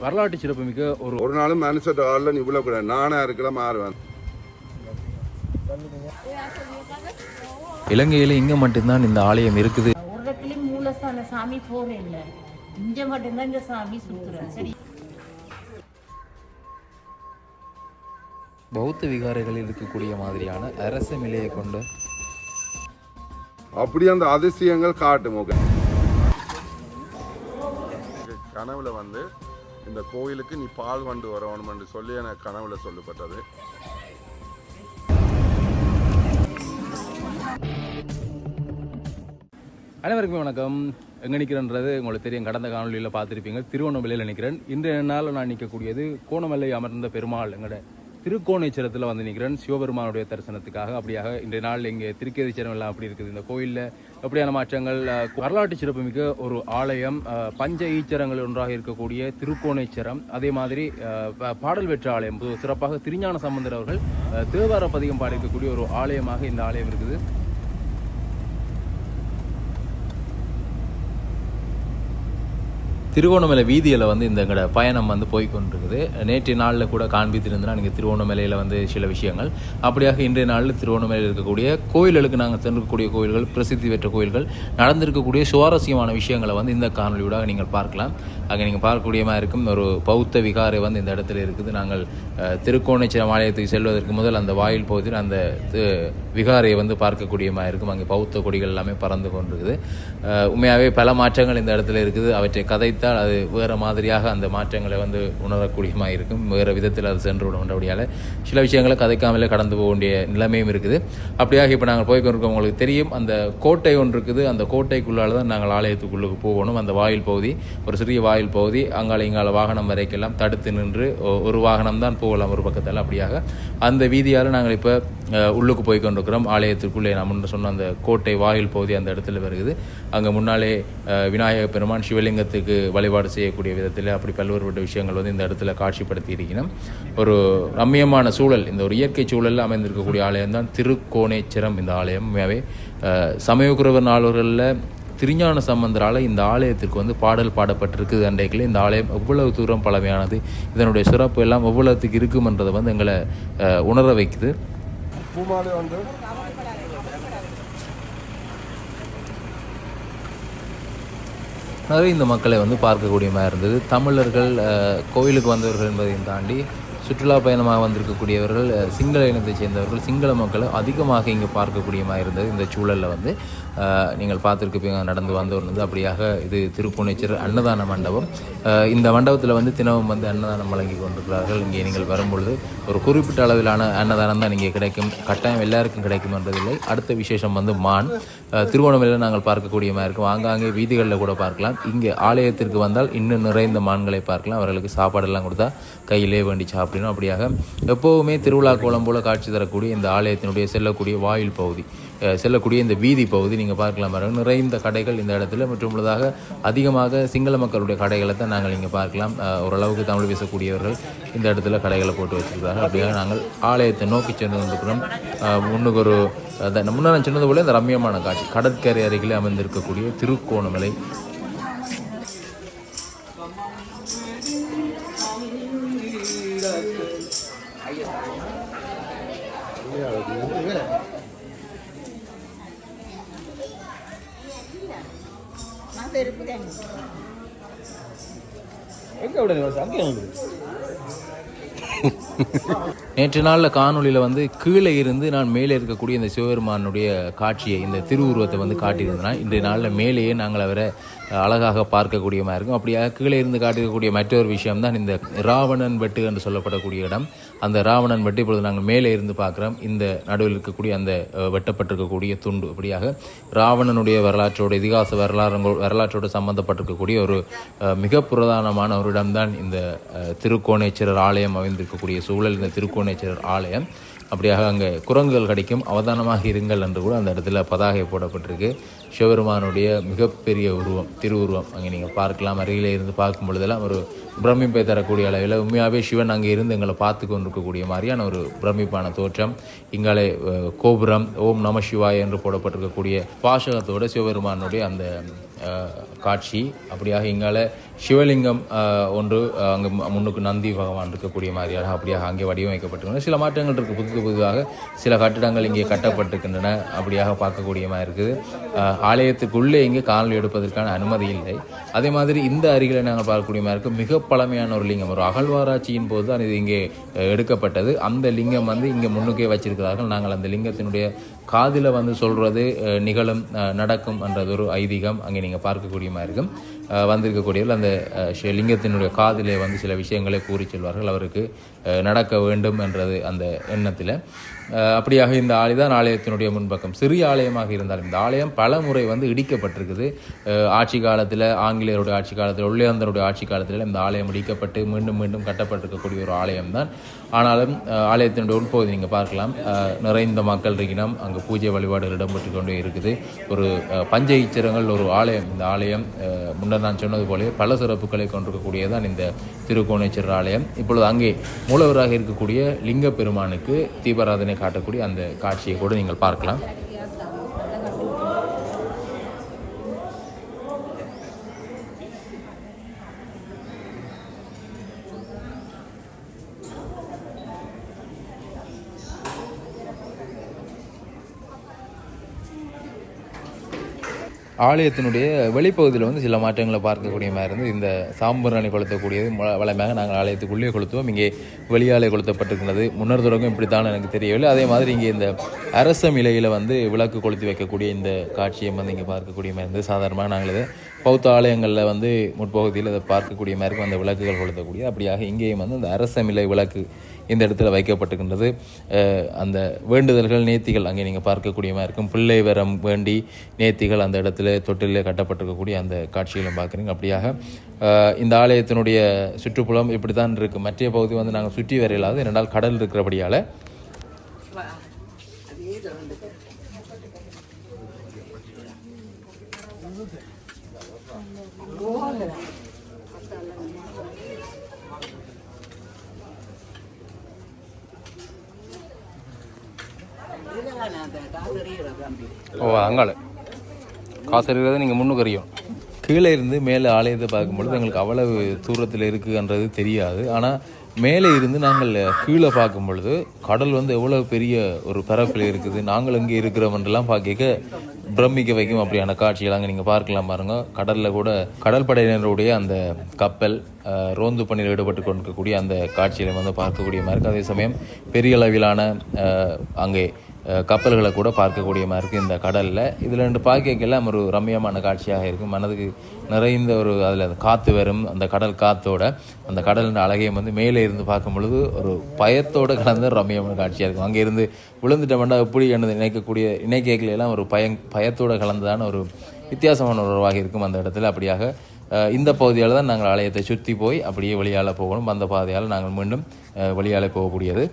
வரலாற்று சிறப்புமிக்க ஒரு நாளும் மனுஷன் ஆள்ல நீ இவ்வளவு கூட நானா இருக்கலாம் மாறுவேன். இலங்கையில இங்க மட்டும்தான் இந்த ஆலயம் இருக்குது. ஒரு இடத்துலயும் மூலஸ்தான சாமி போறேன் இல்ல, இங்க மட்டும்தான் இந்த சாமி சுத்துறேன். சரி, பௌத்த விகாரைகளில் இருக்கக்கூடிய மாதிரியான அரச நிலையை கொண்டு அப்படி அந்த அதிசயங்கள் காட்டும். கனவுல வந்து இந்த கோயிலுக்கு நீ பால் கொண்டு வரணும் என்று சொல்லி எனக்கு கனவுல சொல்லப்பட்டது. அனைவருக்குமே வணக்கம். எங்கே நிற்கிறேன்றது உங்களுக்கு தெரியும், கடந்த காணொலியில் பார்த்துருப்பீங்க. திருவண்ணாமலையில் நிற்கிறேன். இன்றைய நாள் நான் நிற்கக்கூடியது கோணமலை அமர்ந்த பெருமாள் எங்களோட திருக்கோணேச்சரத்தில் வந்து நிற்கிறேன் சிவபெருமானுடைய தரிசனத்துக்காக. அப்படியாக இன்றைய நாள் இங்கே திருக்கேதீச்சரம் எல்லாம் அப்படி இருக்குது. இந்த கோயிலில் எப்படியான மாற்றங்கள், வரலாற்று சிறப்புமிக்க ஒரு ஆலயம், பஞ்ச ஈச்சரங்கள் ஒன்றாக இருக்கக்கூடிய திருக்கோணேச்சரம், அதே மாதிரி பாடல் பெற்ற ஆலயம், சிறப்பாக திருஞான சம்பந்தர் அவர்கள் தேவார பதிகம் பாடியிருக்கக்கூடிய ஒரு ஆலயமாக இந்த ஆலயம் இருக்குது. திருவோணமலை வீதியில் வந்து இந்த எங்களோட பயணம் வந்து போய்கொண்டிருக்குது. நேற்றைய நாளில் கூட காண்பித்திருந்தா நீங்கள் திருவோணமலையில் வந்து சில விஷயங்கள். அப்படியாக இன்றைய நாளில் திருவோணமலையில் இருக்கக்கூடிய கோயில்களுக்கு நாங்கள் சென்றிருக்கக்கூடிய கோயில்கள், பிரசித்தி பெற்ற கோயில்கள், நடந்திருக்கக்கூடிய சுவாரஸ்யமான விஷயங்களை வந்து இந்த காணொலியூடாக நீங்கள் பார்க்கலாம். அங்கே நீங்கள் பார்க்கக்கூடியமாக இருக்கும் ஒரு பௌத்த விகாரை வந்து இந்த இடத்துல இருக்குது. நாங்கள் திருக்கோணேச்சரம் ஆலயத்துக்கு செல்வதற்கு முதல் அந்த வாயில் பகுதியில் அந்த விகாரையை வந்து பார்க்கக்கூடியமாக இருக்கும். அங்கே பௌத்த கொடிகள் எல்லாமே பறந்து கொண்டிருக்குது. உண்மையாகவே பல மாற்றங்கள் இந்த இடத்துல இருக்குது. அவற்றை கதைத்தால் அது வேறு மாதிரியாக அந்த மாற்றங்களை வந்து உணரக்கூடியமாக இருக்கும். வேறு விதத்தில் அது சென்று விடும்படியால் சில விஷயங்களை கதைக்காமலே கடந்து போக வேண்டிய நிலைமையும் இருக்குது. அப்படியாக இப்போ நாங்கள் போய்கொண்டிருக்கோம். உங்களுக்கு தெரியும், அந்த கோட்டை ஒன்று இருக்குது. அந்த கோட்டைக்குள்ளால் தான் நாங்கள் ஆலயத்துக்குள்ளுக்கு போகணும். அந்த வாயில் பகுதி ஒரு சிறிய வாயில் பகுதி, அங்கால இங்கால வாகனம் வரைக்கெல்லாம் தடுத்து நின்று ஒரு வாகனம் தான் போகலாம் ஒரு பக்கத்தில். அப்படியாக அந்த வீதியால் நாங்கள் இப்போ உள்ளுக்கு போய்கொண்டிருக்கிறோம். ஆலயத்திற்குள்ளே நான் முன்ன சொன்ன அந்த கோட்டை வாயில் பகுதி அந்த இடத்துல வருகிறது. அங்கே முன்னாலே விநாயக பெருமான் சிவலிங்கத்துக்கு வழிபாடு செய்யக்கூடிய விதத்தில் அப்படி பல்வேறுபட்ட விஷயங்கள் வந்து இந்த இடத்துல காட்சிப்படுத்தி இருக்கணும். ஒரு ரம்மியமான சூழல், இந்த ஒரு இயற்கை சூழலில் அமைந்திருக்கக்கூடிய ஆலயம் தான் திருக்கோணேச்சரம். இந்த ஆலயம் உண்மையாகவே சமயக்குறவர் நாளூர்களில் திருஞான சம்பந்தரால் இந்த ஆலயத்திற்கு வந்து பாடல் பாடப்பட்டிருக்குது. அன்றைக்கில் இந்த ஆலயம் எவ்வளவு தூரம் பழமையானது, இதனுடைய சிறப்பு எல்லாம் எவ்வளவுக்கு இருக்கும்ன்றதை வந்து எங்களை உணர வைக்குது. நிறைய இந்த மக்களை வந்து பார்க்கக்கூடிய மாதிரி இருந்தது. தமிழர்கள், கோயிலுக்கு வந்தவர்கள் என்பதையும் தாண்டி சுற்றுலா பயணமாக வந்திருக்கக்கூடியவர்கள், சிங்கள இனத்தை சேர்ந்தவர்கள், சிங்கள மக்களை அதிகமாக இங்கே பார்க்கக்கூடிய மாதிரி இருந்தது. இந்த சூழலில் வந்து நீங்கள் பார்த்துருப்பீங்க, நடந்து வந்தவர் வந்து. அப்படியாக இது திருக்கோணேச்சர் அன்னதான மண்டபம். இந்த மண்டபத்தில் வந்து தினமும் வந்து அன்னதானம் வழங்கி கொண்டிருக்கிறார்கள். இங்கே நீங்கள் வரும்பொழுது ஒரு குறிப்பிட்ட அளவிலான அன்னதானம் தான் இங்கே கிடைக்கும். கட்டாயம் எல்லாருக்கும் கிடைக்கும் என்றதில்லை. அடுத்த விசேஷம் வந்து மான் திருவோணமலையில் நாங்கள் பார்க்கக்கூடிய மாதிரி இருக்கும். ஆங்காங்கே வீதிகளில் கூட பார்க்கலாம். இங்கே ஆலயத்திற்கு வந்தால் இன்னும் நிறைந்த மான்களை பார்க்கலாம். அவர்களுக்கு சாப்பாடெல்லாம் கொடுத்தா கையிலே வேண்டி சாப்பிடணும். அப்படியாக எப்போவுமே திருவிழா கோலம் போல காட்சி தரக்கூடிய இந்த ஆலயத்தினுடைய செல்லக்கூடிய வாயில் பகுதி, செல்லக்கூடிய இந்த வீதி பகுதி நீங்கள் பார்க்கலாம். நிறைந்த கடைகள் இந்த இடத்துல மற்றும் உள்ளதாக அதிகமாக சிங்கள மக்களுடைய கடைகளை தான் நாங்கள் இங்கே பார்க்கலாம். ஓரளவுக்கு தமிழ் பேசக்கூடியவர்கள் இந்த இடத்துல கடைகளை போட்டு வச்சுருக்காங்க. அப்படியாக நாங்கள் ஆலயத்தை நோக்கி சென்று கொண்டிருக்கிறோம். முன்னுக்கு ஒரு முன்னாடி சொன்னது போல இந்த ரம்மியமான காட்சி, கடற்கரை அருகிலே அமைந்திருக்கக்கூடிய திருக்கோணமலை. நேற்று நாளில் காணொலியில் வந்து கீழே இருந்து நான் மேலே இருக்கக்கூடிய இந்த சிவபெருமானுடைய காட்சியை, இந்த திருவுருவத்தை வந்து காட்டியிருந்தேன். இன்றைய நாளில் மேலேயே நாங்கள் அவரை அழகாக பார்க்கக்கூடிய மாதிரி இருக்கும். அப்படியாக கீழே இருந்து காட்டிருக்கக்கூடிய மற்றொரு விஷயம் தான் இந்த ராவணன் வெட்டு என்று சொல்லப்படக்கூடிய இடம். அந்த ராவணன் வெட்டு இப்பொழுது நாங்கள் மேலே இருந்து பார்க்குறோம். இந்த நடுவில் இருக்கக்கூடிய அந்த வெட்டப்பட்டிருக்கக்கூடிய துண்டு, அப்படியாக ராவணனுடைய வரலாற்றோட இதிகாச வரலாற்றோடு சம்பந்தப்பட்டிருக்கக்கூடிய ஒரு மிக புராதனமான ஒரு இடம்தான் இந்த திருக்கோணேச்சரர் ஆலயம் அமைந்திருக்கக்கூடிய சூழல். இந்த திருக்கோணேச்சரர் ஆலயம் அப்படியாக அங்கே குரங்குகள் கிடைக்கும், அவதானமாக இருங்கள் என்று கூட அந்த இடத்துல பதாகை போடப்பட்டிருக்கு. சிவபெருமானுடைய மிகப்பெரிய உருவம், திருவுருவம் அங்கே நீங்கள் பார்க்கலாம். அருகிலே இருந்து பார்க்கும் பொழுதெல்லாம் ஒரு பிரமிப்பை தரக்கூடிய அளவில் உண்மையாகவே சிவன் அங்கே இருந்து எங்களை பார்த்து கொண்டிருக்கக்கூடிய மாதிரியான ஒரு பிரமிப்பான தோற்றம். இங்காலே கோபுரம் ஓம் நம சிவாய என்று போடப்பட்டிருக்கக்கூடிய வாசகத்தோடு சிவபெருமானுடைய அந்த காட்சி. அப்படியாக இங்கால சிவலிங்கம் ஒன்று அங்கே முன்னுக்கு நந்தி பகவான் இருக்கக்கூடிய மாதிரியாக அப்படியாக அங்கே வடிவமைக்கப்பட்டிருக்கின்றன. சில மாற்றங்கள் இருக்குது, புதிதாக சில கட்டிடங்கள் இங்கே கட்டப்பட்டிருக்கின்றன. அப்படியாக பார்க்கக்கூடிய மாதிரி இருக்குது. ஆலயத்துக்குள்ளே இங்கே காணொலி எடுப்பதற்கான அனுமதி இல்லை. அதே மாதிரி இந்த அருகில் நாங்கள் பார்க்கக்கூடிய மாதிரி இருக்குது, மிக பழமையான ஒரு லிங்கம், ஒரு அகழ்வாராய்ச்சியின் போது தான் இது இங்கே எடுக்கப்பட்டது. அந்த லிங்கம் வந்து இங்கே முன்னுக்கே வச்சிருக்கிறார்கள். நாங்கள் அந்த லிங்கத்தினுடைய காதில் வந்து சொல்கிறது நிகழும் நடக்கும் என்றது ஒரு ஐதீகம் அங்கே நீங்கள் பார்க்கக்கூடிய மாதிரி இருக்கும். வந்திருக்கக்கூடியவர்கள் அந்த லிங்கத்தினுடைய காதிலே வந்து சில விஷயங்களை கூறி செல்வார்கள், அவருக்கு நடக்க வேண்டும் என்றது அந்த எண்ணத்தில். அப்படியாக இந்த தான் ஆலயத்தினுடைய முன்பக்கம். சிறிய ஆலயமாக இருந்தாலும் இந்த ஆலயம் பல முறை வந்து இடிக்கப்பட்டிருக்குது. ஆட்சி காலத்தில், ஆங்கிலேயருடைய ஆட்சி காலத்தில், ஒள்ளையந்தருடைய ஆட்சி காலத்தில் இந்த ஆலயம் இடிக்கப்பட்டு மீண்டும் மீண்டும் கட்டப்பட்டிருக்கக்கூடிய ஒரு ஆலயம்தான். ஆனாலும் ஆலயத்தினுடைய உட்பகுதி நீங்கள் பார்க்கலாம், நிறைந்த மக்கள் இருக்கணும், அங்கே பூஜை வழிபாடுகள் இடம்பெற்று கொண்டே இருக்குது. ஒரு பஞ்ச ஈச்சரங்கள் ஒரு ஆலயம். இந்த ஆலயம் முன்னர் நான் சொன்னது போல பல சிறப்புகளை கொண்டிருக்கக்கூடியதான் இந்த திருக்கோணேஸ்வரர் ஆலயம். இப்பொழுது அங்கே மூலவராக இருக்கக்கூடிய லிங்க பெருமானுக்கு தீபாராதனை காட்டக்கூடிய அந்த காட்சியை கூட நீங்கள் பார்க்கலாம். ஆலயத்தினுடைய வெளிப்பகுதியில் வந்து சில மாற்றங்களை பார்க்கக்கூடிய மாதிரி இருந்து இந்த சாம்பிராணி கொளுத்தக்கூடியது வளமையாக நாங்கள் ஆலயத்துக்குள்ளே கொளுத்துவோம். இங்கே வெளியாலே கொளுத்தப்பட்டிருக்கிறது. முன்னர் தொடக்கம் இப்படித்தான் எனக்கு தெரியவில்லை. அதே மாதிரி இங்கே இந்த அரச இலையில் வந்து விளக்கு கொளுத்தி வைக்கக்கூடிய இந்த காட்சியை வந்து இங்கே பார்க்கக்கூடிய மாதிரி இருந்து சாதாரணமாக நாங்கள் இதை பௌத்த ஆலயங்களில் வந்து முற்பகுதியில் அதை பார்க்கக்கூடிய மாதிரி அந்த விளக்குகள் கொளுத்தக்கூடிய. அப்படியாக இங்கேயும் வந்து இந்த அரச இலை விளக்கு இந்த இடத்துல வைக்கப்பட்டிருக்கின்றது. அந்த வேண்டுதல்கள் நேர்த்திகள் அங்கே நீங்கள் பார்க்கக்கூடிய மாதிரி இருக்கும். பிள்ளை வரம் வேண்டி நேர்த்திகள் அந்த இடத்துல தொட்டிலே கட்டப்பட்டிருக்கக்கூடிய அந்த காட்சிகளும் பார்க்குறீங்க. அப்படியாக இந்த ஆலயத்தினுடைய சுற்றுப்புறம் இப்படி தான் இருக்குது. மற்ற பகுதி வந்து நாங்கள் சுற்றி வரையிலாது, இரண்டால் கடல் இருக்கிறபடியால் அங்கால காசு இருக்கிறத நீங்கள் முன்னுக்கு அறியும். கீழே இருந்து மேலே ஆலயத்தை பார்க்கும்பொழுது எங்களுக்கு அவ்வளவு தூரத்தில் இருக்குன்றது தெரியாது. ஆனால் மேலே இருந்து நாங்கள் கீழே பார்க்கும் பொழுது கடல் வந்து எவ்வளோ பெரிய ஒரு பரப்பில் இருக்குது, நாங்கள் இங்கே இருக்கிறோம்ன்றலாம் பார்க்க பிரமிக்க வைக்கும். அப்படியான காட்சிகள் அங்கே நீங்கள் பார்க்கலாம் பாருங்க. கடலில் கூட கடற்படையினருடைய அந்த கப்பல் ரோந்து பணியில் ஈடுபட்டு கொண்டிருக்கக்கூடிய அந்த காட்சிகளை வந்து பார்க்கக்கூடிய மாதிரி இருக்குது. அதே சமயம் பெரிய அளவிலான அங்கே கப்பல்களை கூட பார்க்கக்கூடிய மாதிரி இருக்குது இந்த கடலில். இதில் ரெண்டு பார்க்கலாம் ஒரு ரம்மியமான காட்சியாக இருக்கும். மனதுக்கு நிறைந்த ஒரு அதில் காற்று வரும், அந்த கடல் காற்றோட அந்த கடலின் அழகையும் வந்து மேலே இருந்து பார்க்கும் பொழுது ஒரு பயத்தோடு கலந்த ரம்மியமான காட்சியாக இருக்கும். அங்கே இருந்து விழுந்துட்டோம்னா எப்படி என்னது இணைக்கைகளெல்லாம் ஒரு பயத்தோடு கலந்ததான ஒரு வித்தியாசமான உறவாக இருக்கும் அந்த இடத்துல. அப்படியாக இந்த பகுதியால் தான் நாங்கள் ஆலயத்தை சுற்றி போய் அப்படியே வெளியால் போகணும். அந்த பாதையால் நாங்கள் மீண்டும் வெளியால் போகக்கூடியது.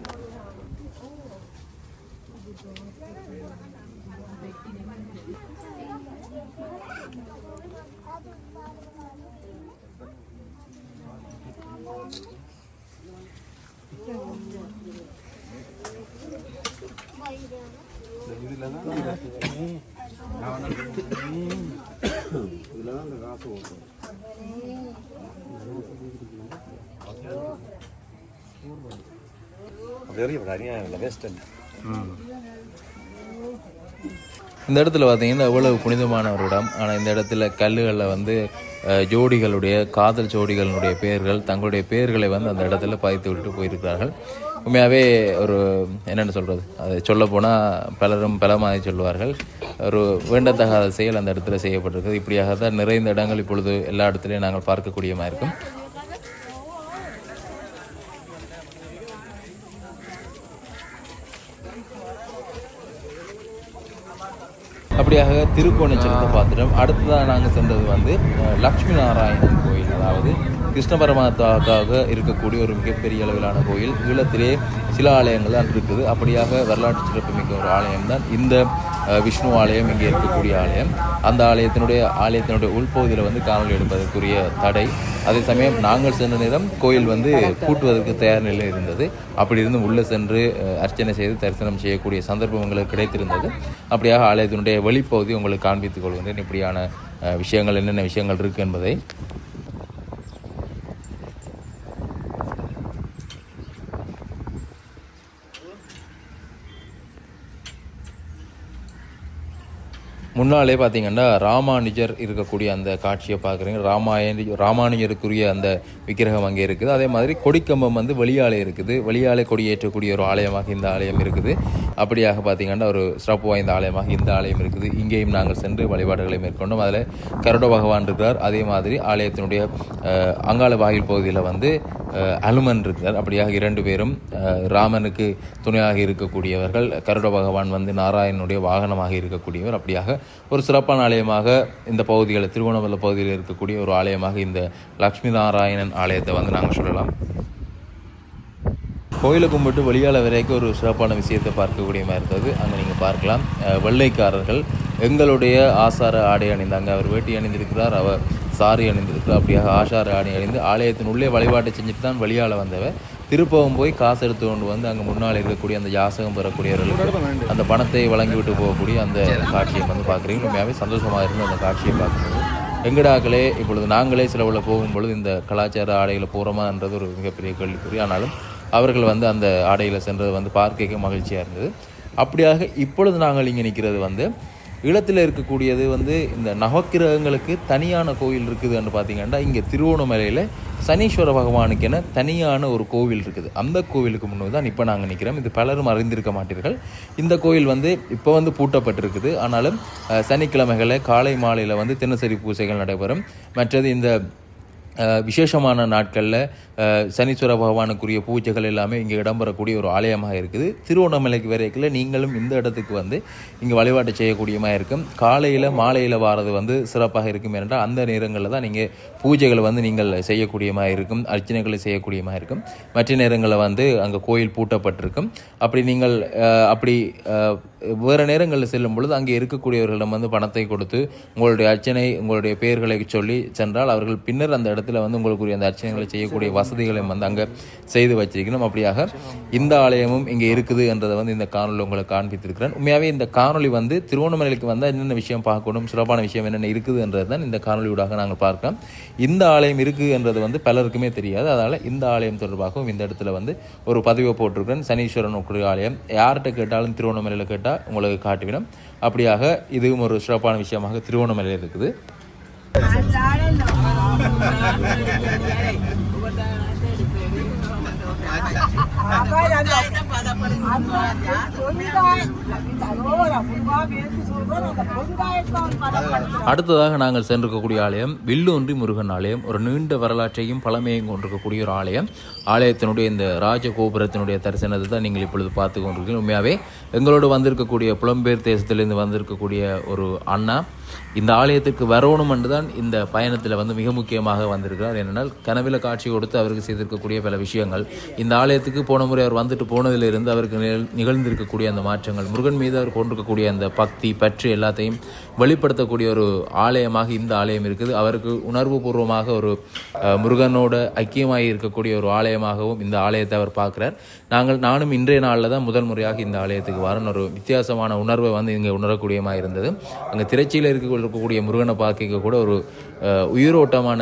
இந்த இடத்துல பார்த்தீங்கன்னா எவ்வளவு புனிதமான ஒரு இடம். ஆனால் இந்த இடத்துல கல்லுகளில் வந்து ஜோடிகளுடைய காதல் ஜோடிகளுடைய பெயர்கள், தங்களுடைய பெயர்களை வந்து அந்த இடத்துல பதித்து விட்டு போயிருக்கிறார்கள். உண்மையாகவே ஒரு என்னென்னு சொல்கிறது, அது சொல்லப்போனால் பலரும் பலமாக சொல்லுவார்கள். ஒரு வேண்டத்தகாத செயல் அந்த இடத்துல செய்யப்பட்டிருக்குது. இப்படியாக தான் நிறைந்த இடங்கள் இப்பொழுது எல்லா இடத்துலையும் நாங்கள் பார்க்கக்கூடியமாக இருக்கும். அப்படியாக திருக்கோணேஸ்வரத்தை பார்த்துட்டோம். அடுத்ததாக நாங்கள் சென்றது வந்து லக்ஷ்மி நாராயணன் கோயில், அதாவது கிருஷ்ண பரமாத்மாவுக்காக இருக்கக்கூடிய ஒரு மிகப்பெரிய அளவிலான கோயில். ஈழத்திலே சில ஆலயங்கள் தான் இருக்குது. அப்படியாக வரலாற்று சிறப்புமிக்க ஒரு ஆலயம் தான் இந்த விஷ்ணு ஆலயம், இங்கே இருக்கக்கூடிய ஆலயம். அந்த ஆலயத்தினுடைய உள்பகுதியில் வந்து காணொலி எடுப்பதற்குரிய தடை. அதே சமயம் நாங்கள் சென்ற நேரம் கோயில் வந்து பூட்டுவதற்கு தயார் நிலையில் இருந்தது. அப்படி இருந்து உள்ளே சென்று அர்ச்சனை செய்து தரிசனம் செய்யக்கூடிய சந்தர்ப்பம் உங்களுக்கு கிடைத்திருந்தது. அப்படியாக ஆலயத்தினுடைய வெளிப்பகுதி உங்களுக்கு காண்பித்துக் கொள்கின்றேன். இப்படியான விஷயங்கள் என்னென்ன விஷயங்கள் இருக்குது என்பதை முன்னாலே பார்த்தீங்கன்னா ராமானுஜர் இருக்கக்கூடிய அந்த காட்சியை பார்க்குறீங்க. ராமானுஜருக்குரிய அந்த விக்கிரகம் அங்கே இருக்குது. அதே மாதிரி கொடிக்கம்பம் வந்து வெளியாலே இருக்குது. வெளியாலே கொடியேற்றக்கூடிய ஒரு ஆலயமாக இந்த ஆலயம் இருக்குது. அப்படியாக பார்த்தீங்கன்னா ஒரு சிறப்பு வாய்ந்த ஆலயமாக இந்த ஆலயம் இருக்குது. இங்கேயும் நாங்கள் சென்று வழிபாடுகளை மேற்கொண்டோம். அதில் கருட பகவான் இருக்கிறார். அதே மாதிரி ஆலயத்தினுடைய அங்காள வாயில் பகுதியில் வந்து அனுமன் இருக்கிறார். அப்படியாக 2 பேரும் ராமனுக்கு துணையாக இருக்கக்கூடியவர்கள். கருட பகவான் வந்து நாராயணனுடைய வாகனமாக இருக்கக்கூடியவர். அப்படியாக ஒரு சிறப்பான ஆலயமாக இந்த பகுதிகளில் திருவண்ணாமலை பகுதியில் இருக்கக்கூடிய ஒரு ஆலயமாக இந்த லக்ஷ்மி நாராயணன் ஆலயத்தை வந்து நாங்கள் சொல்லலாம். கோயிலை கும்பிட்டு வெளியால் வரைக்கும் ஒரு சிறப்பான விஷயத்தை பார்க்கக்கூடிய மாதிரி இருந்தது. அங்கே நீங்கள் பார்க்கலாம், வெள்ளைக்காரர்கள் எங்களுடைய ஆசார ஆடை அணிந்தாங்க. அவர் வேட்டி அணிந்திருக்கிறார், அவர் சாரி அணிந்திருக்கிறார். அப்படியாக ஆசார ஆடை அணிந்து ஆலயத்தின் உள்ளே வழிபாட்டை செஞ்சுட்டு தான் வெளியால் வந்தவர் திருப்பவும் போய் காசு எடுத்து கொண்டு வந்து அங்கே முன்னால் இருக்கக்கூடிய அந்த யாசகம் பெறக்கூடியவர்களுக்கு அந்த பணத்தை வழங்கிவிட்டு போகக்கூடிய அந்த காட்சியை வந்து பார்க்குறீங்க. உண்மையாகவே சந்தோஷமாக இருந்து அந்த காட்சியை பார்க்கும்போது எங்கடாக்களே இப்பொழுது நாங்களே சில உள்ள போகும்பொழுது இந்த கலாச்சார ஆடைகளை போகிறோமான்றது ஒரு மிகப்பெரிய கேள்விக்குறி. ஆனாலும் அவர்கள் வந்து அந்த ஆடையில் சென்றது வந்து பார்க்க மகிழ்ச்சியாக இருந்தது. அப்படியாக இப்பொழுது நாங்கள் இங்கே நிற்கிறது வந்து ஈழத்தில் இருக்கக்கூடியது வந்து இந்த நவக்கிரகங்களுக்கு தனியான கோயில் இருக்குதுன்னு பார்த்தீங்கன்னா இங்கே திருவோணமலையில் சனீஸ்வர பகவானுக்கென தனியான ஒரு கோவில் இருக்குது. அந்த கோவிலுக்கு முன்னாடி தான் இப்போ நாங்கள் நிற்கிறோம். இது பலரும் அறிந்திருக்க மாட்டீர்கள். இந்த கோயில் வந்து இப்போ வந்து பூட்டப்பட்டிருக்குது. ஆனாலும் சனிக்கிழமைகளில் காலை மாலையில் வந்து தினசரி பூஜைகள் நடைபெறும். மற்றது இந்த விசேஷமான நாட்களில் சனீஸ்வர பகவானுக்குரிய பூஜைகள் எல்லாமே இங்கே இடம்பெறக்கூடிய ஒரு ஆலயமாக இருக்குது. திருவண்ணாமலைக்கு வரைக்கும் நீங்களும் இந்த இடத்துக்கு வந்து இங்கே வழிபாட்டை செய்யக்கூடியமாக இருக்கும். காலையில் மாலையில் வாரது வந்து சிறப்பாக இருக்கும். ஏனென்றால் அந்த நேரங்களில் தான் நீங்கள் பூஜைகளை வந்து நீங்கள் செய்யக்கூடியமாக இருக்கும், அர்ச்சனைகளை செய்யக்கூடியமாக இருக்கும். மற்ற நேரங்களில் வந்து அங்கே கோயில் பூட்டப்பட்டிருக்கும். அப்படி நீங்கள் வேறு நேரங்களில் செல்லும் பொழுது அங்கே இருக்கக்கூடியவர்களிடம் வந்து பணத்தை கொடுத்து உங்களுடைய அர்ச்சனை உங்களுடைய பெயர்களை சொல்லி சென்றால் அவர்கள் பின்னர் அந்த இடத்துல வந்து உங்களுக்குரிய அந்த அர்ச்சனைகளை செய்யக்கூடிய வசதிகளையும் வந்து அங்கே செய்து வச்சிருக்கணும். அப்படியாக இந்த ஆலயமும் இங்கே இருக்குது என்றதை வந்து இந்த காணொலி உங்களுக்கு காண்பித்திருக்கிறேன். உண்மையாகவே இந்த காணொலி வந்து திருவண்ணாமலைக்கு வந்தால் என்னென்ன விஷயம் பார்க்கணும், சிறப்பான விஷயம் என்னென்ன இருக்குது என்றது தான் இந்த காணொலியூடாக நாங்கள் பார்க்கலாம். இந்த ஆலயம் இருக்குது என்றது வந்து பலருக்குமே தெரியாது. அதனால் இந்த ஆலயம் தொடர்பாகவும் இந்த இடத்துல வந்து ஒரு பதிவை போட்டிருக்கிறேன். சனீஸ்வரனுக்குரிய ஆலயம் யார்கிட்ட கேட்டாலும் திருவண்ணாமலையில் கேட்டால் உங்களுக்கு காட்டுவிடும். அப்படியாக இதுவும் ஒரு சிறப்பான விஷயமாக திருவண்ணாமலையில் இருக்குது. அடுத்ததாக நாங்கள் சென்றிருக்கக்கூடிய ஆலயம் வில்லூன்றி முருகன் ஆலயம். ஒரு நீண்ட வரலாற்றையும் பழமையும் கொண்டிருக்கக்கூடிய ஒரு ஆலயம். ஆலயத்தினுடைய இந்த ராஜகோபுரத்தினுடைய தரிசனத்தை தான் நீங்கள் இப்பொழுது பார்த்து கொண்டிருக்கீங்க. உண்மையாகவே எங்களோடு வந்திருக்கக்கூடிய புலம்பெயர் தேசத்திலிருந்து வந்திருக்கக்கூடிய ஒரு அண்ணா இந்த ஆலயத்திற்கு வரணும் என்று தான் இந்த பயணத்தில் வந்து மிக முக்கியமாக வந்திருக்கிறார். ஏனென்றால் கனவில் காட்சி கொடுத்து அவருக்கு செய்திருக்கக்கூடிய பல விஷயங்கள், இந்த ஆலயத்துக்கு போன முறை அவர் வந்துட்டு போனதிலிருந்து அவருக்கு நிகழ்ந்திருக்கக்கூடிய அந்த மாற்றங்கள், முருகன் மீது அவர் கொண்டிருக்கக்கூடிய அந்த பக்தி பற்று எல்லாத்தையும் வெளிப்படுத்தக்கூடிய ஒரு ஆலயமாக இந்த ஆலயம் இருக்குது. அவருக்கு உணர்வு பூர்வமாக ஒரு முருகனோட ஐக்கியமாக இருக்கக்கூடிய ஒரு ஆலயமாகவும் இந்த ஆலயத்தை அவர் பார்க்குறார். நானும் இன்றைய நாளில் தான் முதல் முறையாக இந்த ஆலயத்துக்கு வரணும். ஒரு வித்தியாசமான உணர்வை வந்து இங்கே உணரக்கூடியமாக இருந்தது. அங்கே திரைச்சியில் இருக்கக்கூடிய முருகனை பார்க்க கூட ஒரு உயிரோட்டமான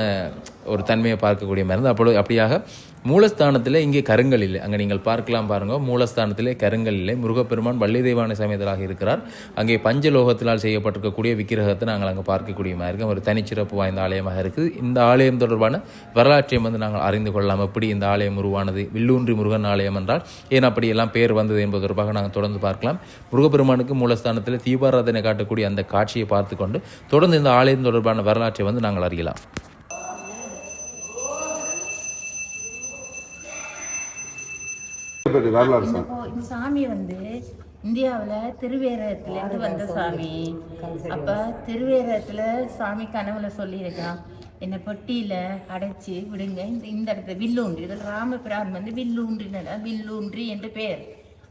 ஒரு தன்மையை பார்க்கக்கூடிய மாதிரி இருந்தது. அப்படியாக மூலஸ்தானத்தில் இங்கே கருங்கல் இல்லை. அங்கே நீங்கள் பார்க்கலாம் பாருங்கள், மூலஸ்தானத்திலே கருங்கல் இல்லை. முருகப்பெருமான் வள்ளி தெய்வானை சமேதராக இருக்கிறார். அங்கே பஞ்சலோகத்தினால் செய்யப்பட்டிருக்கக்கூடிய விக்கிரகத்தை நாங்கள் அங்கே பார்க்கக்கூடிய மாதிரி இருக்கும். ஒரு தனிச்சிறப்பு வாய்ந்த ஆலயமாக இருக்குது. இந்த ஆலயம் தொடர்பான வரலாற்றையும் வந்து நாங்கள் அறிந்து கொள்ளலாம். எப்படி இந்த ஆலயம் உருவானது, வில்லூன்றி முருகன் ஆலயம் என்றால் ஏன் அப்படியெல்லாம் பேர் வந்தது என்பது தொடர்பாக நாங்கள் தொடர்ந்து பார்க்கலாம். முருகப்பெருமானுக்கு மூலஸ்தானத்தில் தீபாராதனை காட்டக்கூடிய அந்த காட்சியை பார்த்து கொண்டு தொடர்ந்து இந்த ஆலயம் தொடர்பான வரலாற்றை வந்து நாங்கள் அறியலாம். இந்த சாமி வந்து இந்தியாவில் திருவேரகத்துலேருந்து வந்த சாமி. அப்போ திருவேரகத்தில் சாமி கனவுல சொல்லியிருக்கான், என்னை பெட்டியில் அடைச்சி விடுங்க, இந்த இடத்துல வில்லூன்றி, இதில் ராமபிரான் வந்து வில்லூன்றி என்று பெயர்.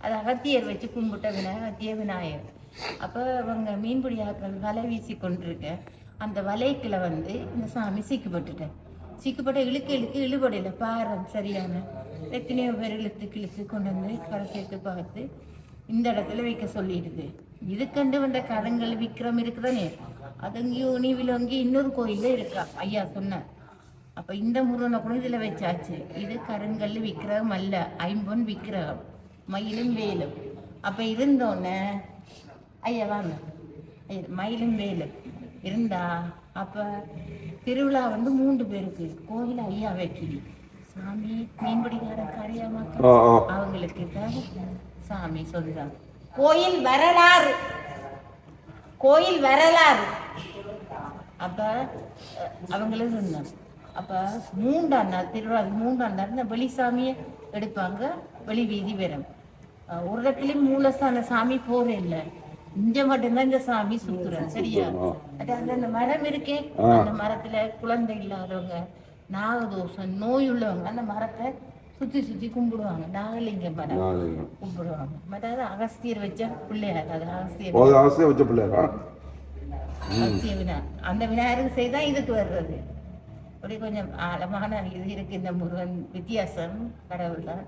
அது அகத்தியர் வச்சு கும்பிட்ட அகத்திய விநாயகர். அப்போ அவங்க மீன்பிடி ஆட்கள் வலை வீசி கொண்டிருக்க அந்த வலைக்குள்ள வந்து இந்த சாமி சிக்கப்பட்ட இழுக்கு இழுபடையில் பாரம் சரியான எத்தனையோ பேர் இழுத்து கொண்டு வந்து கரை சேர்த்து பார்த்து இந்த இடத்துல வைக்க சொல்லிடுது. இதுக்கண்டு வந்த கருங்கல் விக்ரம் இருக்குதானே அது இங்கேயும் நீவில அங்கே இன்னொரு கோயிலே இருக்கா ஐயா சொன்ன. அப்போ இந்த முருகனை கூட இதில் வச்சாச்சு. இது கருங்கல் விக்கிரகம் அல்ல, ஐம்பொன் விக்கிரகம், மயிலும் வேலும். அப்போ இருந்தோன்னே ஐயா வாங்க, மயிலும் வேலும் இருந்தா அப்போ திருவிழா வந்து 3 பேருக்கு கோவில் ஐயா வைக்கிது சாமி மீன்பிடிக்கார காரியாமாக்க அவங்களுக்கு சாமி சொல்றாங்க. கோயில் வரலாறு அப்ப அவங்களும் சொன்னாங்க. அப்ப 3ஆம் நாள் திருவிழா 3ஆம் நாள் இந்த வெளிசாமியை எடுப்பாங்க, வெளி வீதி வரும். ஒரு இடத்துலயும் மூலஸ்தான சாமி போற இல்லை, இங்க மட்டும்தான் இந்த சாமி சுத்துறேன். சரியா? அந்த மரம் இருக்கே, அந்த மரத்துல குழந்தை இல்லாதவங்க, நாகதோஷம் நோய் உள்ளவங்க அந்த மரத்தை சுத்தி சுத்தி கும்பிடுவாங்க. நாகலிங்க மரம் கும்பிடுவாங்க. மற்றது அகஸ்தியர் வச்ச பிள்ளையார், அது அகஸ்தியர் வச்ச பிள்ளையாரா? அகஸ்திய விநாயகர். அந்த விநாயகருக்கு செய்தா இதுக்கு வர்றது. அப்படி கொஞ்சம் ஆழமான இது இருக்கு இந்த முருகன் வித்தியாசம் கடவுள் தான்.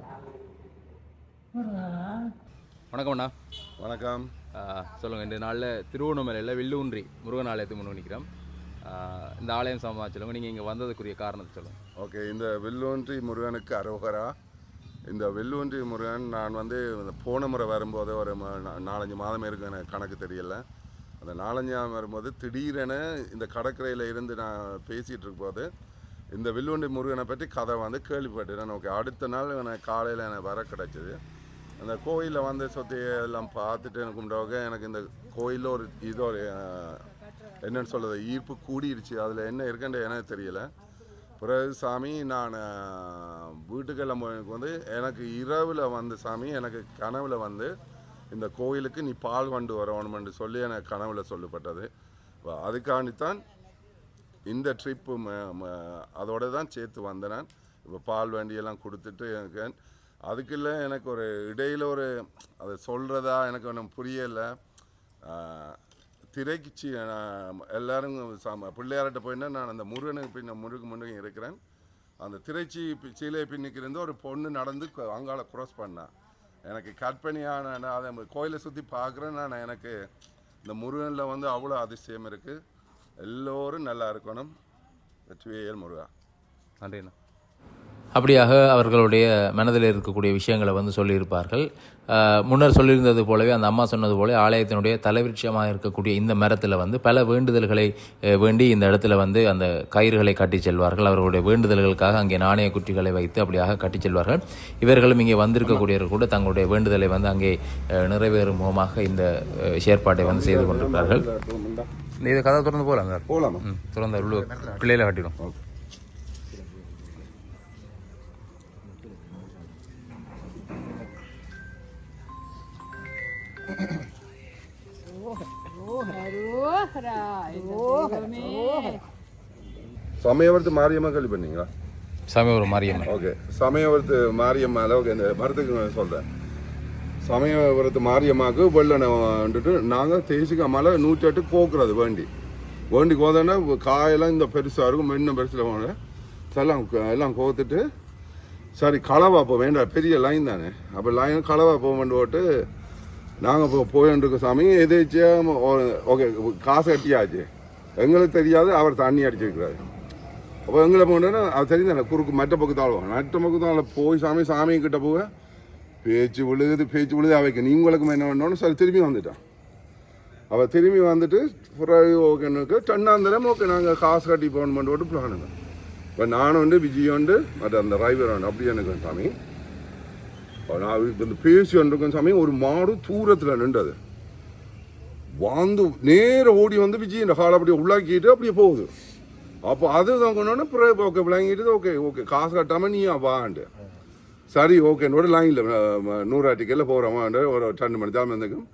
வணக்கம் அண்ணா. வணக்கம். சொல்லுங்கள், இந்த நாளில் திருவண்ணாமலையில் வில்லூன்றி முருகன் ஆலயத்துக்கு முன் நிற்கிறோம். இந்த ஆலயம் சம்பவம் சொல்லுங்கள், நீங்கள் இங்கே வந்ததுக்குரிய காரணத்தை சொல்லுங்கள். ஓகே, இந்த வில்லூன்றி முருகனுக்கு அரோகரா. இந்த வில்லூன்றி முருகன் நான் வந்து போன முறை வரும்போது ஒரு 4-5 மாதம் இருக்கு, எனக்கு கணக்கு தெரியல. அந்த 4-5 மாதம் வரும்போது திடீரென இந்த கடற்கரையில் இருந்து நான் பேசிகிட்டு இருக்கும்போது இந்த வில்லூன்றி முருகனை பற்றி கதை வந்து கேள்விப்பட்டேன். ஓகே, அடுத்த நாள் எனக்கு காலையில் எனக்கு வர கிடச்சிது. அந்த கோயிலில் வந்து சொத்தி எல்லாம் பார்த்துட்டு எனக்கு கும்பிட்டவங்க எனக்கு இந்த கோயிலில் ஒரு ஒரு என்னென்னு சொல்கிறது ஈர்ப்பு கூடிருச்சு. அதில் என்ன இருக்குன்ற எனக்கு தெரியலை. பிறகு சாமி நான் வீட்டுக்கெல்லாம் போய் வந்து எனக்கு இரவில் வந்து சாமி எனக்கு கனவில் வந்து இந்த கோயிலுக்கு நீ பால் கொண்டு வரணும்னு சொல்லி எனக்கு கனவில் சொல்லப்பட்டது. அதுக்காண்டித்தான் இந்த ட்ரிப்பு அதோடு தான் சேர்த்து வந்தேன் நான். இப்போ பால் வண்டியெல்லாம் கொடுத்துட்டு எனக்கு அதுக்குள்ள எனக்கு ஒரு இடையில் ஒரு அதை சொல்கிறதா எனக்கு ஒன்றும் புரியலை. திரைக்கு எல்லோரும் பிள்ளையார்கிட்ட போயின்னா நான் அந்த முருகனுக்கு முன்னுக்கு இருக்கிறேன். அந்த திரைச்சி சீலை பின்னிக்கிருந்து ஒரு பொண்ணு நடந்து அங்கால க்ராஸ் பண்ணேன். எனக்கு கற்பனையான அதை கோயிலை சுற்றி பார்க்குறேன் நான். எனக்கு இந்த முருகனில் வந்து அவ்வளோ அதிசயம் இருக்குது. எல்லோரும் நல்லா இருக்கணும். வெற்றிவேல் முருகா. நன்றிண்ணா. அப்படியாக அவர்களுடைய மனதில் இருக்கக்கூடிய விஷயங்களை வந்து சொல்லியிருப்பார்கள். முன்னர் சொல்லியிருந்தது போலவே அந்த அம்மா சொன்னது போல ஆலயத்தினுடைய தலைவிருட்சமாக இருக்கக்கூடிய இந்த மரத்தில் வந்து பல வேண்டுதல்களை வேண்டி இந்த இடத்துல வந்து அந்த கயிறுகளை கட்டி செல்வார்கள். அவர்களுடைய வேண்டுதல்களுக்காக அங்கே நாணய குட்டிகளை வைத்து அப்படியாக கட்டி செல்வார்கள். இவர்களும் இங்கே வந்திருக்கக்கூடியவர்கள் கூட தங்களுடைய வேண்டுதலை வந்து அங்கே நிறைவேறும் முகமாக இந்த செயற்பாட்டை வந்து செய்து கொண்டிருக்கிறார்கள். இதை கதை திறந்து போகலாம், திறந்த பிள்ளையில கட்டிடும். சமயவரத்து மாரியம்மா கேள்வி பண்ணீங்களா? சமயபுரம் மாரியம்மா. ஓகே, சமயபுரத்து மாரியம்மாவில் ஓகே இந்த மரத்துக்கு நான் சொல்கிறேன். சமயபுரத்து மாரியம்மாவுக்கு வெள்ளனை வந்துட்டு நாங்கள் தேசிக்க மலை 108 கோக்குறது வேண்டி கோதன்னா காயெல்லாம் இந்த பெருசாக இருக்கும், இன்னும் பெருசில் போன எல்லாம் கோத்துட்டு சரி களவா போ வேண்டாம், பெரிய லைன் தானே. அப்போ லைன் களவா போகணுன்னு போட்டு நாங்கள் இப்போ போயின்ட்டுருக்க சாமி எதாச்சும் ஓகே காசு கட்டியாச்சு. எங்களுக்கு தெரியாது, அவர் தண்ணி அடிச்சிருக்கிறாரு. அப்போ எங்களை போனோன்னா அது தெரியுதானே குறுக்கு மற்ற பக்கத்தால் போய் சாமிக்கிட்ட போக பேச்சு விழுது அவைக்கு நீங்களுக்கும் என்ன பண்ணோன்னு சரி திரும்பி வந்துட்டான். அவள் திரும்பி வந்துட்டு ஓகேனுக்கு 2ஆம் ஓகே நாங்கள் காசு கட்டி போகணுமெண்டு போட்டு பிளானுங்க. இப்போ நானும் உண்டு விஜய் உண்டு மற்ற அந்த டிரைவர் உண்டு. அப்படி எனக்கு சாமி நான் இந்த பேசி வந்துருக்கேன் சாமி. ஒரு மாடு தூரத்தில் நின்றது வந்து நேர ஓடி வந்து விஜய் இந்த காலை அப்படியே உள்ளாக்கிட்டு அப்படியே போகுது. அப்போ அது கொண்டோன்னே பிறகு ஓகே விளங்கிட்டு ஓகே காசு கட்டாமல் நீ வாண்டு சரி ஓகேன்னோட லைனில் 100 டிக்கெட்டில் போகிறோமாண்டு ஒரு 2 மணி தாளம் இருந்துக்கும்.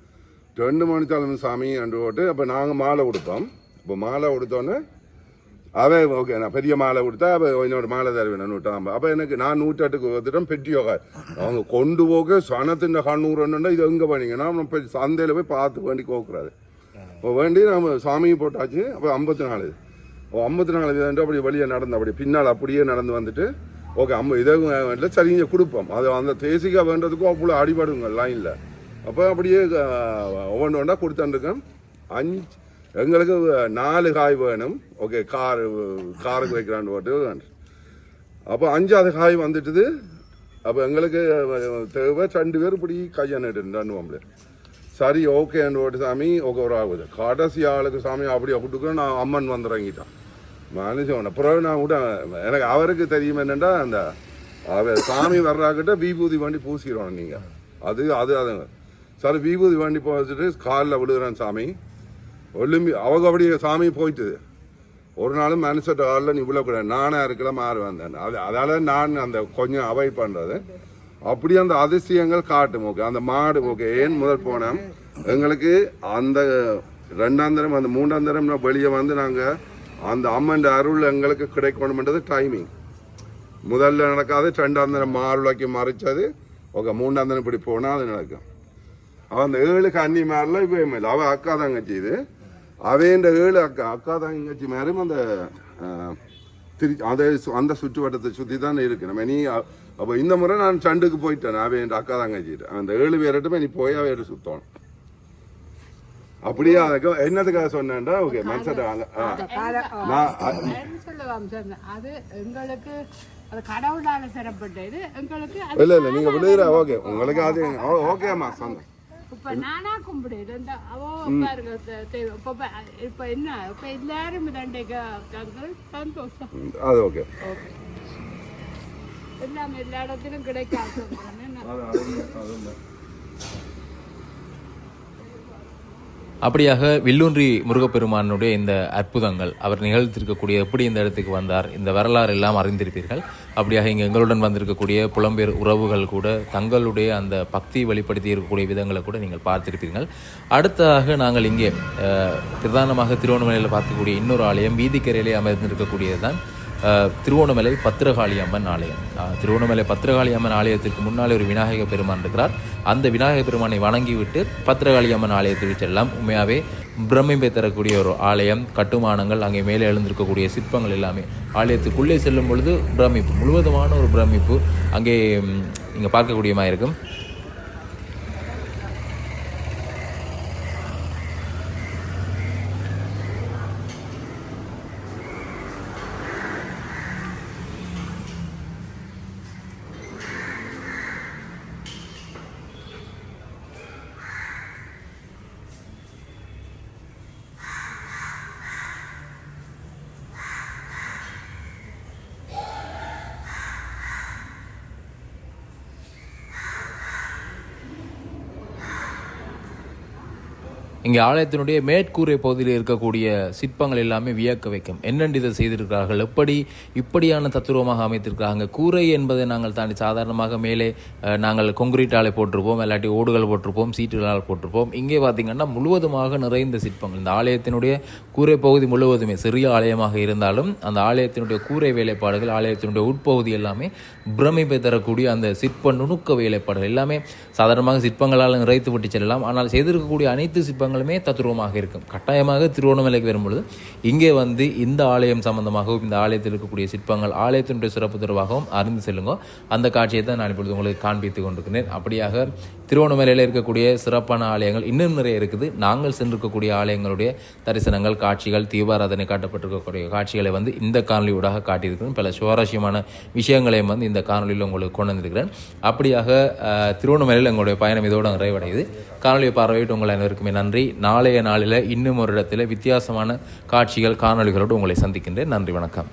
2 மணி தாளம் சாமி அண்டு போட்டு அப்போ நாங்கள் மாலை கொடுப்போம். இப்போ மாலை கொடுத்தோன்னே அவன் ஓகே நான் பெரிய மாலை கொடுத்தா அப்போ இன்னொரு மாலை தருவேன் 150. அப்போ எனக்கு நான் 108க்கு வந்துட்டோம். பெட்டியோக அவங்க கொண்டு போக சனத்தின் கண்ணூறுன்னா இது எங்கே பண்ணிங்கன்னா நம்ம சந்தையில் போய் பார்த்து வேண்டி கோக்குறாரு. இப்போ வேண்டி நம்ம சாமியை போட்டாச்சு. அப்போ 54 அப்படி வெளியே நடந்து அப்படி பின்னால் அப்படியே நடந்து வந்துட்டு ஓகே இதை சரிங்க கொடுப்போம். அது அந்த தேசிக்காக வேண்டதுக்கும் அவ்வளோ அடிபடுங்க லைனில். அப்போ அப்படியே ஒவ்வொன்று ஒன்றா கொடுத்துருக்கேன். எங்களுக்கு 4 காய் வேணும். ஓகே, காருக்கு வைக்கிறான்னு போட்டு அப்போ 5ஆவது காய் வந்துட்டுது. அப்போ எங்களுக்கு தேவை 2 பேர் இப்படி கையாண்டுட்டு சரி ஓகேன்னு போட்டு சாமி ஓகே ஒரு ஆகுது. கடைசி ஆளுக்கு சாமி அப்படியே கொடுக்க நான் அம்மன் வந்துறங்கிட்டான் மனுஷன். அப்புறம் நான் கூட எனக்கு அவருக்கு தெரியும் என்னென்னா அந்த சாமி வர்றாக்கிட்ட விபூதி வண்டி பூசிக்கிறோம் நீங்கள் அது சரி விபூதி வண்டி போச்சுட்டு காலில் விழுகிறேன் சாமி ஒழும்பி அவங்க அப்படியே சாமி போயிட்டுது. ஒரு நாளும் மனுஷட்ட காலில் நீ விழக்கூடாது, நானாக இருக்கல மாறி வந்தேன். அதால் நான் அந்த கொஞ்சம் அவாய்ட் பண்ணுறது. அப்படி அந்த அதிசயங்கள் காட்டும். ஓகே, அந்த மாடு ஓகே ஏன் முதல் போனோம் எங்களுக்கு அந்த 2ஆம் தரம் அந்த 3ஆம் தரம் வெளியே வந்து நாங்கள் அந்த அம்மன் அருள் எங்களுக்கு கிடைக்கணும்ன்றது டைமிங். முதல்ல நடக்காது, 2ஆம் தரம் மாருளைக்கு மறைச்சது. ஓகே, 3ஆம் தரம் இப்படி போனால் அது நடக்கும். அவன் அந்த 7 கன்னி மாதிரிலாம் இப்போ இல்லை, அவள் அக்கா தங்கச்சி இது அவைன்ற 7 அக்கா தங்கச்சி மாதிரியும் அந்த அந்த சுற்றுவட்டத்தை சுற்றி தான் இருக்கு. நம்ம நீ அப்போ இந்த முறை நான் சண்டுக்கு போயிட்டேன் அவைன்ற அக்கா தங்கச்சிட்டு. அந்த 7 பேர்கிட்ட நீ போய் அவையிட்டு சுத்தணும். அப்படியே அதுக்கு என்னதுக்காக சொன்னேன்டா ஓகே மனசட்ட அது எங்களுக்கு அது கடவுளால பெறப்பட்டது. எங்களுக்கு இல்லை நீங்க விழுகிற ஓகே உங்களுக்கு அது ஓகேம்மா சொன்னேன். இப்ப நானா கும்பிடுது இந்த அவ பாருங்க இப்ப என்ன இப்ப எல்லாரும் சந்தோஷம். அது ஓகே எல்லாம் எல்லா இடத்திலும் கிடைக்காது. அப்படியாக வில்லூன்றி முருகப்பெருமானுடைய இந்த அற்புதங்கள் அவர் நிகழ்த்திருக்கக்கூடிய எப்படி இந்த இடத்துக்கு வந்தார் இந்த வரலாறு எல்லாம் அறிந்திருப்பீர்கள். அப்படியாக இங்கே எங்களுடன் வந்திருக்கக்கூடிய புலம்பெயர் உறவுகள் கூட தங்களுடைய அந்த பக்தி வெளிப்படுத்தி இருக்கக்கூடிய விதங்களை கூட நீங்கள் பார்த்திருப்பீர்கள். அடுத்ததாக நாங்கள் இங்கே பிரதானமாக திருவண்ணாமலையில் பார்க்கக்கூடிய இன்னொரு ஆலயம் வீதிக்கரையிலே அமைந்திருக்கக்கூடியது தான் திருவோணமலை பத்திரகாளி அம்மன் ஆலயம். திருவோணமலை பத்திரகாளி அம்மன் ஆலயத்திற்கு முன்னாலே ஒரு விநாயக பெருமான் இருக்கிறார். அந்த விநாயக பெருமானை வணங்கிவிட்டு பத்திரகாளி அம்மன் ஆலயத்திற்கு செல்லலாம். உண்மையாகவே பிரமிப்பை தரக்கூடிய ஒரு ஆலயம். கட்டுமானங்கள் அங்கே மேலே எழுந்திருக்கக்கூடிய சிற்பங்கள் எல்லாமே ஆலயத்துக்குள்ளே செல்லும் பொழுது பிரமிப்பு முழுவதுமான ஒரு பிரமிப்பு அங்கே இங்கே பார்க்கக்கூடியமாக இருக்கும். இங்கே ஆலயத்தினுடைய மேற்கூரை பகுதியில் இருக்கக்கூடிய சிற்பங்கள் எல்லாமே வியக்க வைக்கும். என்னென்று இதை செய்திருக்கிறார்கள், இப்படியான தத்துவமாக அமைத்திருக்கிறாங்க. கூரை என்பதை நாங்கள் தாண்டி சாதாரணமாக மேலே நாங்கள் கொங்கிரீட் ஆலை போட்டிருப்போம், இல்லாட்டி ஓடுகள் போட்டிருப்போம், சீட்டுகளால் போட்டிருப்போம். இங்கே பார்த்திங்கன்னா முழுவதுமாக நிறைந்த சிற்பங்கள். இந்த ஆலயத்தினுடைய கூரை பகுதி முழுவதுமே சிறிய ஆலயமாக இருந்தாலும் அந்த ஆலயத்தினுடைய கூரை வேலைப்பாடுகள் ஆலயத்தினுடைய உட்பகுதி எல்லாமே பிரமிப்பை தரக்கூடிய அந்த சிற்ப நுணுக்க வேலைப்பாடுகள் எல்லாமே சாதாரணமாக சிற்பங்களால் நிறைத்து விட்டு செல்லலாம். ஆனால் செய்திருக்கக்கூடிய அனைத்து சிற்பங்களுமே தத்துருவமாக இருக்கும். கட்டாயமாக திருவோணமலைக்கு வரும்பொழுது இங்கே வந்து இந்த ஆலயம் சம்பந்தமாகவும் இந்த ஆலயத்தில் இருக்கக்கூடிய சிற்பங்கள் ஆலயத்தினுடைய சிறப்பு தொடர்பாகவும் அறிந்து செல்லுங்க. அந்த காட்சியை தான் நான் இப்பொழுது உங்களுக்கு காண்பித்து கொண்டிருக்கிறேன். அப்படியாக திருவோணமலையில் இருக்கக்கூடிய சிறப்பான ஆலயங்கள் இன்னும் நிறைய இருக்குது. நாங்கள் சென்றிருக்கக்கூடிய ஆலயங்களுடைய தரிசனங்கள் காட்சிகள் தீபாராதனை காட்டப்பட்டிருக்கக்கூடிய காட்சிகளை வந்து இந்த காணொலியூடாக காட்டியிருக்கிறேன். பல சுவாரஸ்யமான விஷயங்களையும் வந்து இந்த காணொலியில் உங்களுக்கு கொண்டு வந்திருக்கிறேன். அப்படியாக திருவோணமலையில் எங்களுடைய பயணம் இதோடு நிறைவடையுது. காணொலியை பார்வையிட்டு உங்கள் அனைவருக்குமே நன்றி. நாளைய நாளில் இன்னும் ஒரு இடத்துல வித்தியாசமான காட்சிகள் காணொலிகளோடு உங்களை சந்திக்கின்றேன். நன்றி, வணக்கம்.